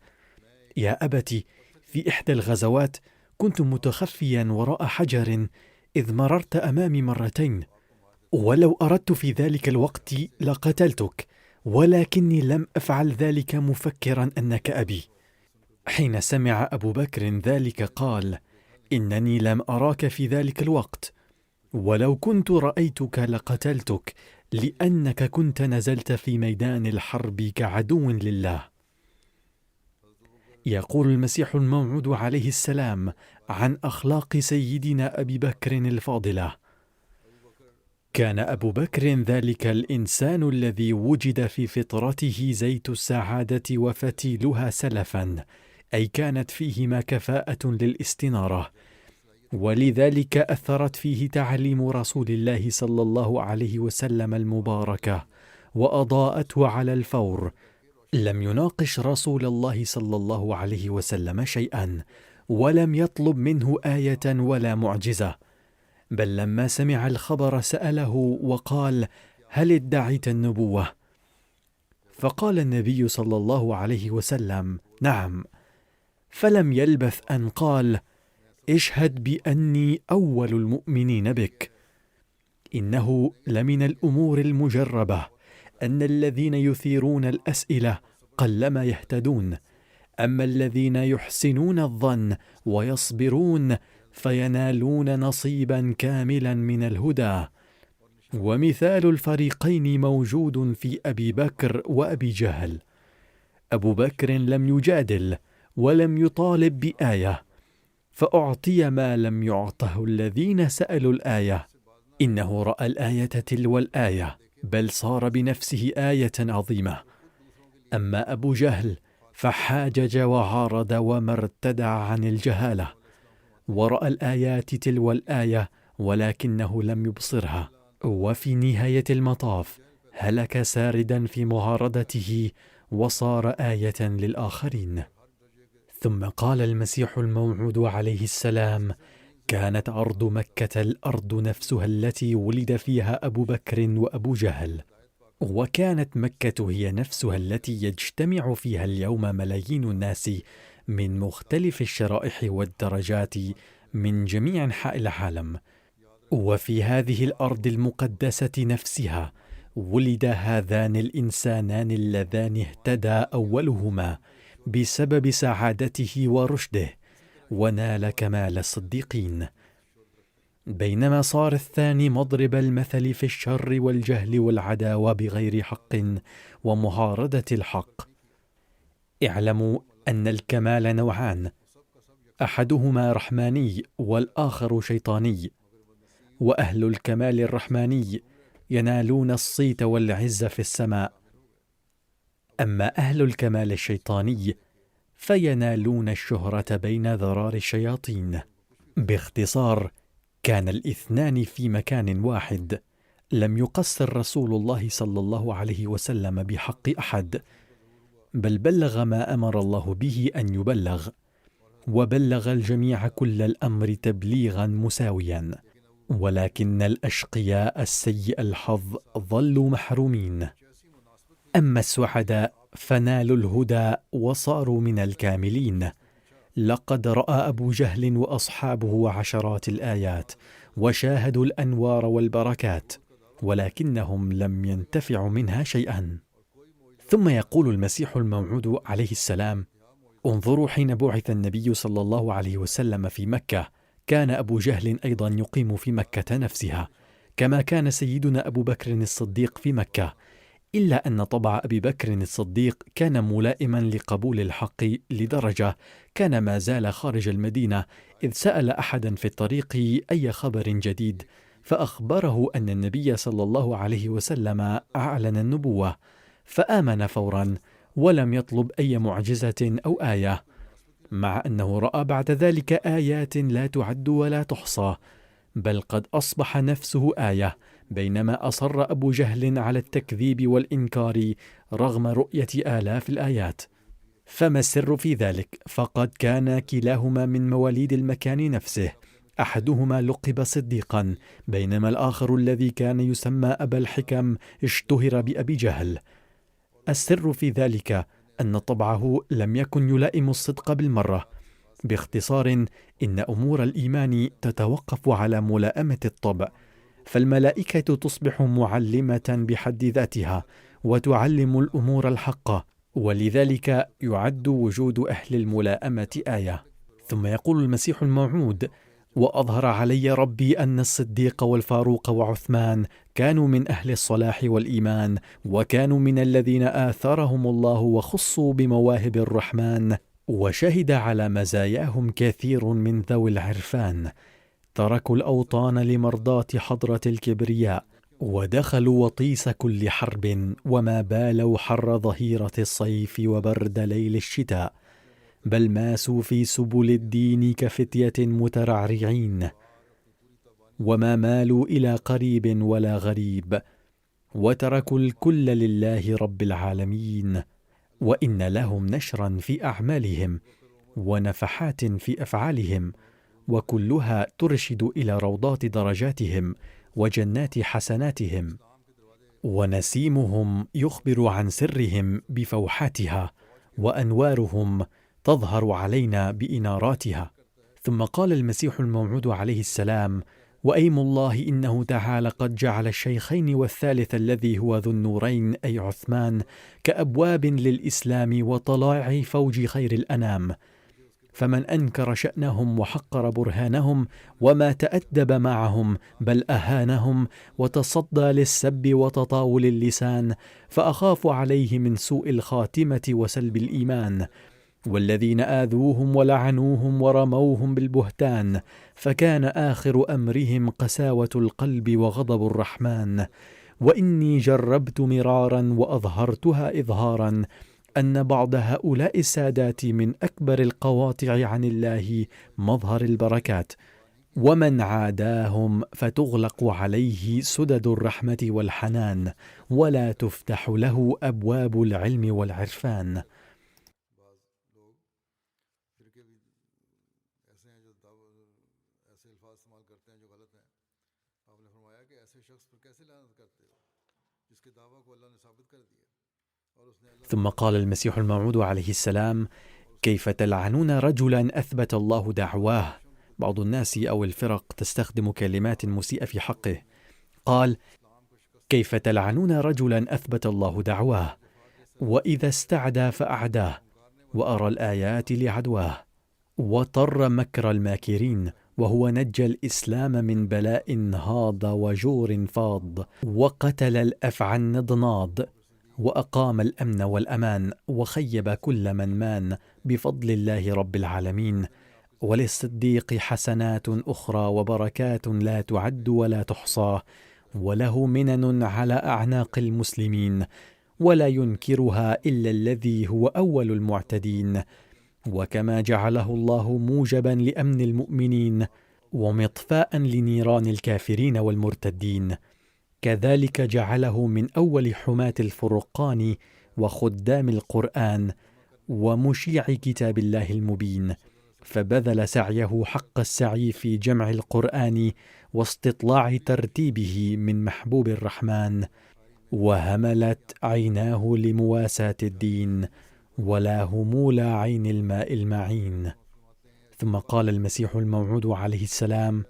يا أبت، في إحدى الغزوات كنت متخفيا وراء حجر إذ مررت أمامي مرتين، ولو أردت في ذلك الوقت لقتلتك، ولكني لم أفعل ذلك مفكرا أنك أبي. حين سمع أبو بكر ذلك قال: إنني لم أراك في ذلك الوقت، ولو كنت رأيتك لقتلتك، لأنك كنت نزلت في ميدان الحرب كعدو لله. يقول المسيح الموعود عليه السلام عن أخلاق سيدنا أبي بكر الفاضلة: كان أبو بكر ذلك الإنسان الذي وجد في فطرته زيت السعادة وفتيلها سلفا، أي كانت فيهما كفاءة للاستنارة، ولذلك أثرت فيه تعليم رسول الله صلى الله عليه وسلم المباركة، وأضاءته على الفور. لم يناقش رسول الله صلى الله عليه وسلم شيئا، ولم يطلب منه آية ولا معجزة، بل لما سمع الخبر سأله وقال: هل ادعيت النبوة؟ فقال النبي صلى الله عليه وسلم: نعم. فلم يلبث أن قال: اشهد بأني أول المؤمنين بك. إنه لمن الأمور المجربة أن الذين يثيرون الأسئلة قلما يهتدون، أما الذين يحسنون الظن ويصبرون فينالون نصيبا كاملا من الهدى. ومثال الفريقين موجود في أبي بكر وأبي جهل. أبو بكر لم يجادل ولم يطالب بآية، فأعطي ما لم يعطه الذين سألوا الآية. إنه رأى الآية تلو الآية، بل صار بنفسه آية عظيمة. أما أبو جهل فحاجج وعارض وما ارتدع عن الجهالة، ورأى الآيات تلو الآية ولكنه لم يبصرها، وفي نهاية المطاف هلك ساردا في معارضته وصار آية للآخرين. ثم قال المسيح الموعود عليه السلام: كانت أرض مكة الأرض نفسها التي ولد فيها أبو بكر وأبو جهل، وكانت مكة هي نفسها التي يجتمع فيها اليوم ملايين الناس من مختلف الشرائح والدرجات من جميع أنحاء العالم. وفي هذه الأرض المقدسة نفسها ولد هذان الإنسانان اللذان اهتدى أولهما بسبب سعادته ورشده ونال كمال الصديقين، بينما صار الثاني مضرب المثل في الشر والجهل والعداوة بغير حق ومعارضة الحق. اعلموا أن الكمال نوعان، أحدهما رحماني والآخر شيطاني، وأهل الكمال الرحماني ينالون الصيت والعز في السماء، أما أهل الكمال الشيطاني فينالون الشهرة بين ذرار الشياطين. باختصار، كان الاثنان في مكان واحد، لم يقصر رسول الله صلى الله عليه وسلم بحق أحد، بل بلغ ما أمر الله به أن يبلغ، وبلغ الجميع كل الأمر تبليغا مساويا. ولكن الأشقياء السيء الحظ ظلوا محرومين، أما السعداء فنالوا الهدى وصاروا من الكاملين. لقد رأى أبو جهل وأصحابه عشرات الآيات وشاهدوا الأنوار والبركات، ولكنهم لم ينتفعوا منها شيئا. ثم يقول المسيح الموعود عليه السلام: انظروا، حين بعث النبي صلى الله عليه وسلم في مكة كان أبو جهل أيضا يقيم في مكة نفسها، كما كان سيدنا أبو بكر الصديق في مكة، إلا أن طبع أبي بكر الصديق كان ملائما لقبول الحق لدرجة كان ما زال خارج المدينة إذ سأل أحدا في الطريق أي خبر جديد، فأخبره أن النبي صلى الله عليه وسلم أعلن النبوة، فآمن فورا ولم يطلب أي معجزة أو آية، مع أنه رأى بعد ذلك آيات لا تعد ولا تحصى، بل قد أصبح نفسه آية، بينما أصر أبو جهل على التكذيب والإنكار رغم رؤية آلاف الآيات. فما السر في ذلك؟ فقد كان كلاهما من مواليد المكان نفسه، أحدهما لقب صديقا، بينما الآخر الذي كان يسمى أبا الحكم اشتهر بأبي جهل. السر في ذلك أن طبعه لم يكن يلائم الصدق بالمرة. باختصار، إن أمور الإيمان تتوقف على ملائمة الطبع، فالملائكة تصبح معلمة بحد ذاتها وتعلم الأمور الحقة، ولذلك يعد وجود أهل الملائمة آية. ثم يقول المسيح الموعود: وأظهر علي ربي أن الصديق والفاروق وعثمان كانوا من أهل الصلاح والإيمان، وكانوا من الذين آثرهم الله وخصوا بمواهب الرحمن، وشهد على مزاياهم كثير من ذوي العرفان، تركوا الأوطان لمرضاة حضرة الكبرياء، ودخلوا وطيس كل حرب، وما بالوا حر ظهيرة الصيف وبرد ليل الشتاء، بل ماسوا في سبل الدين كفتية مترعرعين، وما مالوا إلى قريب ولا غريب، وتركوا الكل لله رب العالمين. وإن لهم نشرا في أعمالهم ونفحات في أفعالهم، وكلها ترشد إلى روضات درجاتهم وجنات حسناتهم، ونسيمهم يخبر عن سرهم بفوحاتها، وأنوارهم تظهر علينا بإناراتها. ثم قال المسيح الموعود عليه السلام: وأيم الله إنه تعالى قد جعل الشيخين والثالث الذي هو ذو النورين أي عثمان كأبواب للإسلام وطلائع فوج خير الأنام، فمن أنكر شأنهم وحقر برهانهم وما تأدب معهم بل أهانهم وتصدى للسب وتطاول اللسان، فأخاف عليه من سوء الخاتمة وسلب الإيمان، والذين آذوهم ولعنوهم ورموهم بالبهتان، فكان آخر أمرهم قساوة القلب وغضب الرحمن. وإني جربت مرارا وأظهرتها إظهارا أن بعض هؤلاء السادات من أكبر القواطع عن الله مظهر البركات، ومن عاداهم فتغلق عليه سدد الرحمة والحنان، ولا تفتح له أبواب العلم والعرفان. ثم قال المسيح الموعود عليه السلام: كيف تلعنون رجلا أثبت الله دعواه؟ بعض الناس أو الفرق تستخدم كلمات مسيئة في حقه. قال: كيف تلعنون رجلا أثبت الله دعواه، وإذا استعدى فأعداه، وأرى الآيات لعدواه، وطر مكر الماكرين، وهو نجى الإسلام من بلاء هاض وجور فاض، وقتل الأفعى النضناض، وأقام الأمن والأمان، وخيب كل من مان بفضل الله رب العالمين. وللصديق حسنات أخرى وبركات لا تعد ولا تحصى، وله منن على أعناق المسلمين، ولا ينكرها إلا الذي هو أول المعتدين. وكما جعله الله موجبا لأمن المؤمنين ومطفاء لنيران الكافرين والمرتدين، كذلك جعله من أول حماة الفرقان وخدام القرآن ومشيع كتاب الله المبين، فبذل سعيه حق السعي في جمع القرآن واستطلاع ترتيبه من محبوب الرحمن، وهملت عيناه لمواساة الدين، ولا همول عين الماء المعين. ثم قال المسيح الموعود عليه السلام: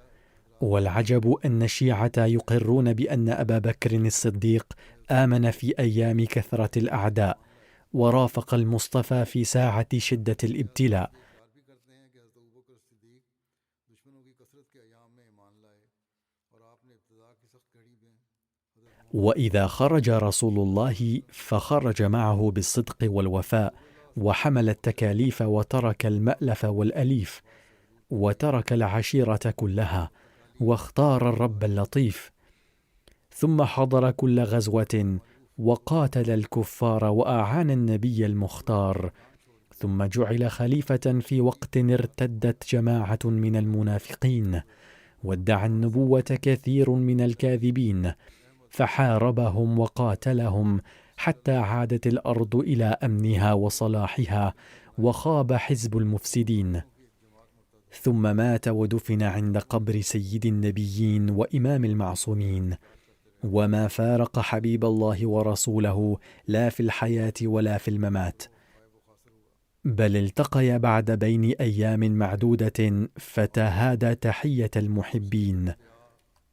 والعجب أن الشيعة يقرون بأن أبا بكر الصديق آمن في أيام كثرة الأعداء، ورافق المصطفى في ساعة شدة الابتلاء. وإذا خرج رسول الله فخرج معه بالصدق والوفاء، وحمل التكاليف، وترك المألف والأليف، وترك العشيرة كلها، واختار الرب اللطيف. ثم حضر كل غزوة، وقاتل الكفار، وأعان النبي المختار. ثم جعل خليفة في وقت ارتدت جماعة من المنافقين، وادعى النبوة كثير من الكاذبين، فحاربهم وقاتلهم حتى عادت الأرض إلى أمنها وصلاحها، وخاب حزب المفسدين. ثم مات ودفن عند قبر سيد النبيين وإمام المعصومين، وما فارق حبيب الله ورسوله لا في الحياة ولا في الممات، بل التقيا بعد بين أيام معدودة فتهادى تحية المحبين.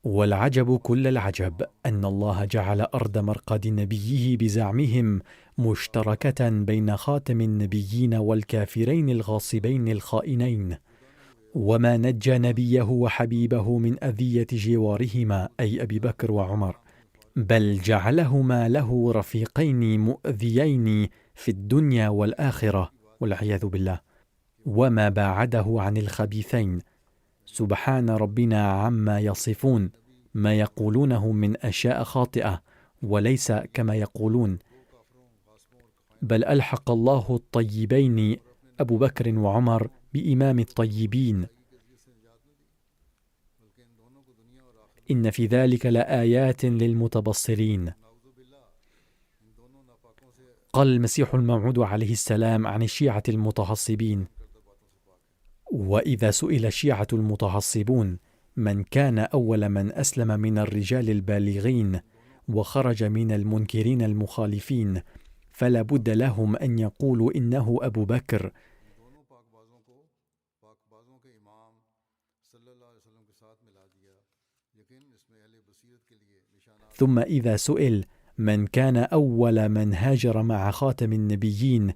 والعجب كل العجب أن الله جعل أرض مرقد نبيه بزعمهم مشتركة بين خاتم النبيين والكافرين الغاصبين الخائنين، وما نجى نبيه وحبيبه من أذية جوارهما، أي أبي بكر وعمر، بل جعلهما له رفيقين مؤذيين في الدنيا والآخرة والعياذ بالله، وما باعده عن الخبيثين. سبحان ربنا عما يصفون، ما يقولونه من أشياء خاطئة وليس كما يقولون، بل ألحق الله الطيبين أبو بكر وعمر بإمام الطيبين. إن في ذلك لآيات للمتبصرين. قال المسيح الموعود عليه السلام عن الشيعة المتعصبين: وإذا سئل الشيعة المتعصبون من كان أول من أسلم من الرجال البالغين وخرج من المنكرين المخالفين، فلا بد لهم أن يقولوا إنه أبو بكر. ثم إذا سئل من كان أول من هاجر مع خاتم النبيين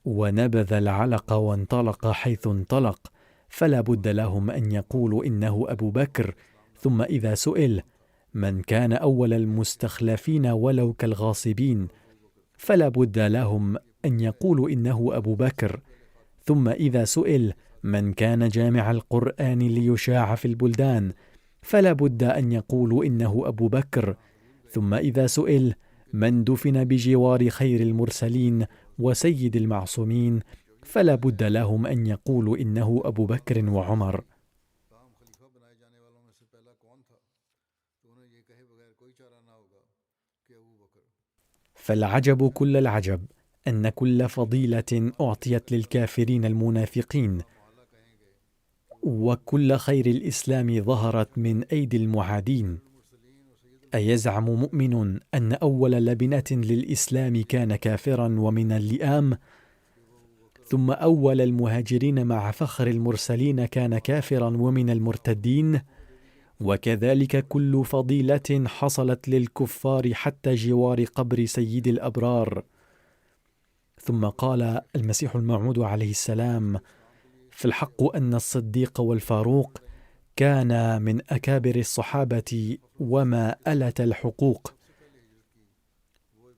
ونبذ العلق وانطلق حيث انطلق، فلا بد لهم أن يقولوا إنه أبو بكر. ثم إذا سئل من كان أول المستخلفين ولو كالغاصبين، فلا بد لهم أن يقولوا إنه أبو بكر. ثم إذا سئل من كان جامع القرآن ليشاع في البلدان فلا بد أن يقولوا إنه أبو بكر. ثم إذا سئل من دفن بجوار خير المرسلين وسيد المعصومين فلا بد لهم أن يقولوا إنه أبو بكر وعمر. فالعجب كل العجب أن كل فضيلة أعطيت للكافرين المنافقين وكل خير الإسلام ظهرت من أيدي المعادين. أيزعم مؤمن أن أول لبنة للإسلام كان كافرا ومن اللئام، ثم أول المهاجرين مع فخر المرسلين كان كافرا ومن المرتدين، وكذلك كل فضيلة حصلت للكفار حتى جوار قبر سيد الأبرار. ثم قال المسيح الموعود عليه السلام: في الحق أن الصديق والفاروق كان من أكابر الصحابة وما ألت الحقوق،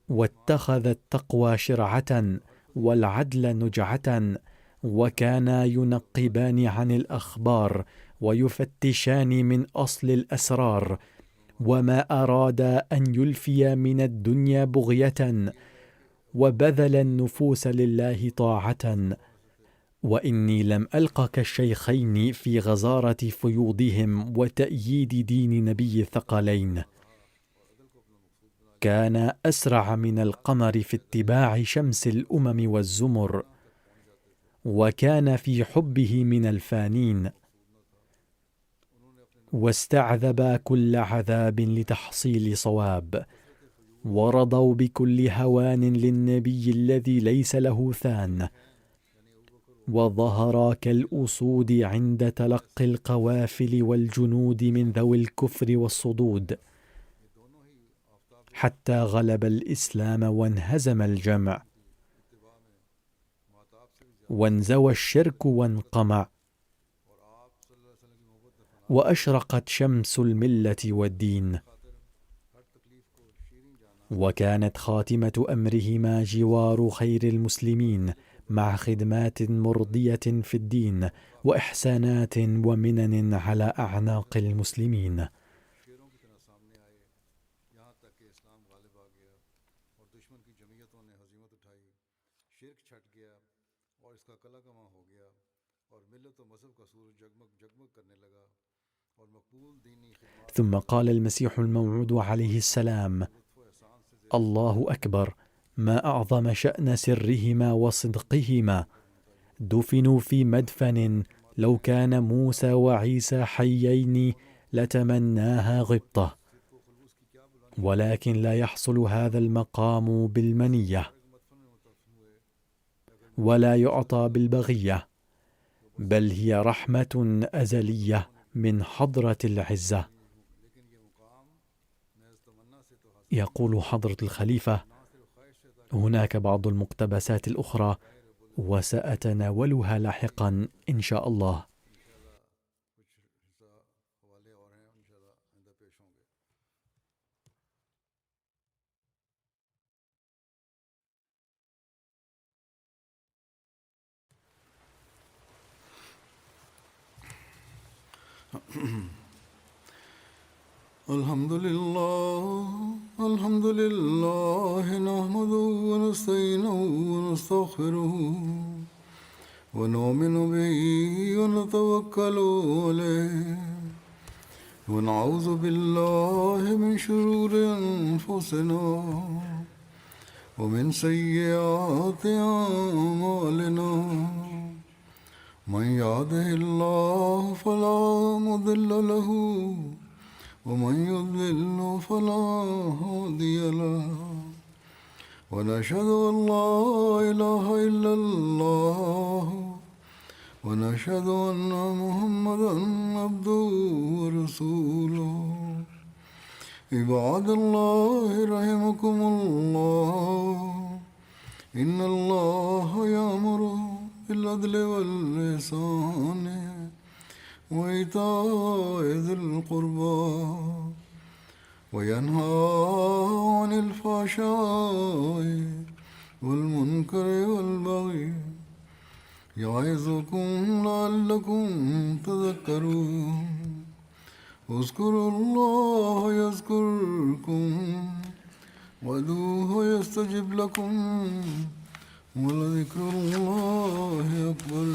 واتخذ التقوى شرعة والعدل نجعة، وكانا ينقبان عن الأخبار ويفتشان من أصل الأسرار، وما أراد أن يلفي من الدنيا بغية، وبذل النفوس لله طاعة. وإني لم ألق كالشيخين في غزارة فيوضهم وتأييد دين نبي الثقلين. كان أسرع من القمر في اتباع شمس الأمم والزمر، وكان في حبه من الفانين، واستعذبا كل عذاب لتحصيل صواب، ورضوا بكل هوان للنبي الذي ليس له ثان، وظهرا كالأسود عند تلقي القوافل والجنود من ذوي الكفر والصدود، حتى غلب الإسلام وانهزم الجمع، وانزوى الشرك وانقمع، وأشرقت شمس الملة والدين. وكانت خاتمة أمرهما جوار خير المسلمين مع خدمات مرضية في الدين وإحسانات ومنن على أعناق المسلمين. ثم قال المسيح الموعود عليه السلام: الله أكبر، ما أعظم شأن سرهما وصدقهما. دفنوا في مدفن لو كان موسى وعيسى حيين لتمناها غبطة، ولكن لا يحصل هذا المقام بالمنية، ولا يعطى بالبغية، بل هي رحمة أزلية من حضرة العزة. يقول حضرة الخليفة: هناك بعض المقتبسات الأخرى وسأتناولها لاحقا إن شاء الله. الحمد لله نحمده ونستعينه ونستغفره ونؤمن به ونتوكل عليه ونعوذ بالله من شرور أنفسنا ومن سيئات أعمالنا. من يهده الله فلا مضل له ومن يضلل فلا هادي له. ونشهد أن لا إله إلا الله ونشهد أن محمدا عبده ورسوله. عباد الله رحمكم الله، إن الله يأمر بالعدل والإحسان وإيتاء ذي القربى وينهى عن الفحشاء والمنكر والبغي يعظكم لعلكم تذكرون اذكروا الله يذكركم وادعوه يستجب لكم ولذكر الله أكبر